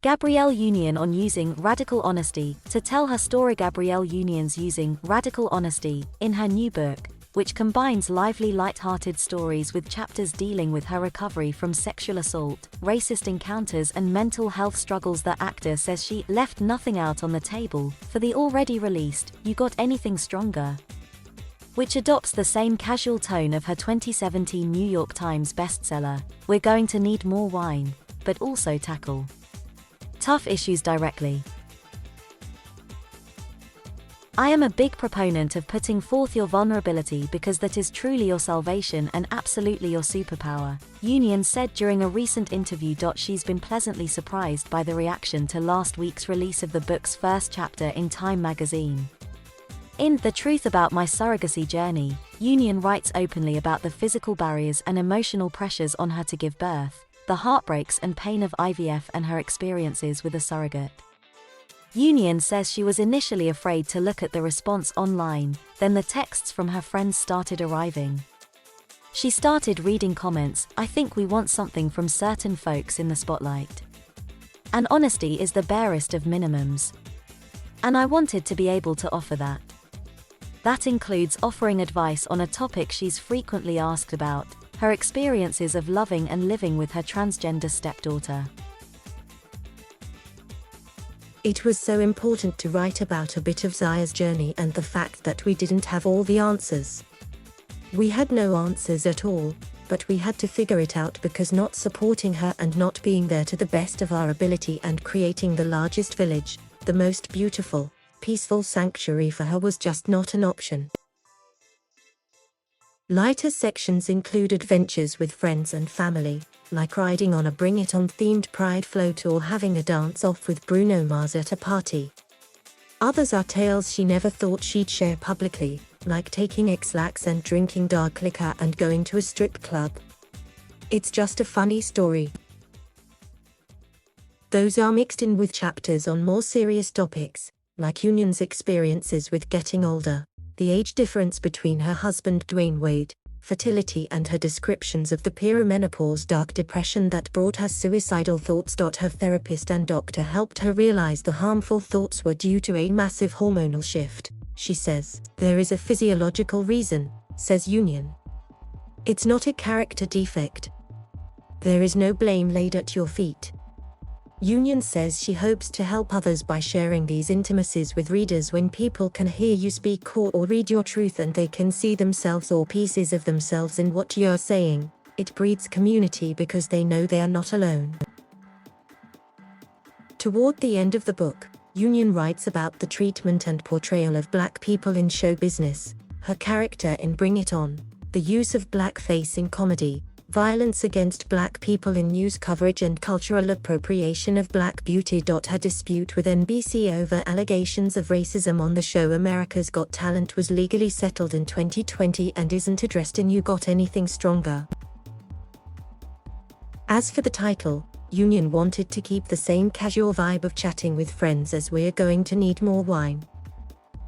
Gabrielle Union on using radical honesty to tell her story. Gabrielle Union's using radical honesty in her new book, which combines lively, lighthearted stories with chapters dealing with her recovery from sexual assault, racist encounters, and mental health struggles. The actor says she left nothing out on the table for the already released You Got Anything Stronger, which adopts the same casual tone of her 2017 New York Times bestseller, We're Going to Need More Wine, but also tackle tough issues directly. I am a big proponent of putting forth your vulnerability because that is truly your salvation and absolutely your superpower, Union said during a recent interview. She's been pleasantly surprised by the reaction to last week's release of the book's first chapter in Time magazine. In The Truth About My Surrogacy Journey, Union writes openly about the physical barriers and emotional pressures on her to give birth, the heartbreaks and pain of IVF, and her experiences with a surrogate. Union says she was initially afraid to look at the response online, then the texts from her friends started arriving. She started reading comments. I think we want something from certain folks in the spotlight. And honesty is the barest of minimums. And I wanted to be able to offer that. That includes offering advice on a topic she's frequently asked about, her experiences of loving and living with her transgender stepdaughter. It was so important to write about a bit of Zaya's journey and the fact that we didn't have all the answers. We had no answers at all, but we had to figure it out because not supporting her and not being there to the best of our ability and creating the largest village, the most beautiful, peaceful sanctuary for her was just not an option. Lighter sections include adventures with friends and family, like riding on a Bring It On themed Pride float or having a dance-off with Bruno Mars at a party. Others are tales she never thought she'd share publicly, like taking X-Lax and drinking dark liquor and going to a strip club. It's just a funny story. Those are mixed in with chapters on more serious topics, like Union's experiences with getting older, the age difference between her husband Dwayne Wade, fertility, and her descriptions of the perimenopause dark depression that brought her suicidal thoughts. Her therapist and doctor helped her realize the harmful thoughts were due to a massive hormonal shift, she says. There is a physiological reason, says Union. It's not a character defect. There is no blame laid at your feet. Union says she hopes to help others by sharing these intimacies with readers. When people can hear you speak or read your truth and they can see themselves or pieces of themselves in what you're saying, it breeds community because they know they are not alone. Toward the end of the book, Union writes about the treatment and portrayal of Black people in show business, her character in Bring It On, the use of blackface in comedy, violence against Black people in news coverage, and cultural appropriation of Black beauty. Her dispute with NBC over allegations of racism on the show America's Got Talent was legally settled in 2020 and isn't addressed in You Got Anything Stronger. As for the title, Union wanted to keep the same casual vibe of chatting with friends as We're Going to Need More Wine.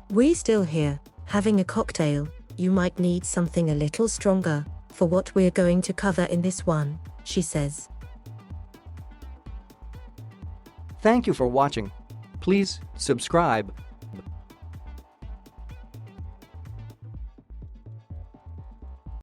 We're still here, having a cocktail. You might need something a little stronger for what we're going to cover in this one, she says. Thank you for watching. Please subscribe,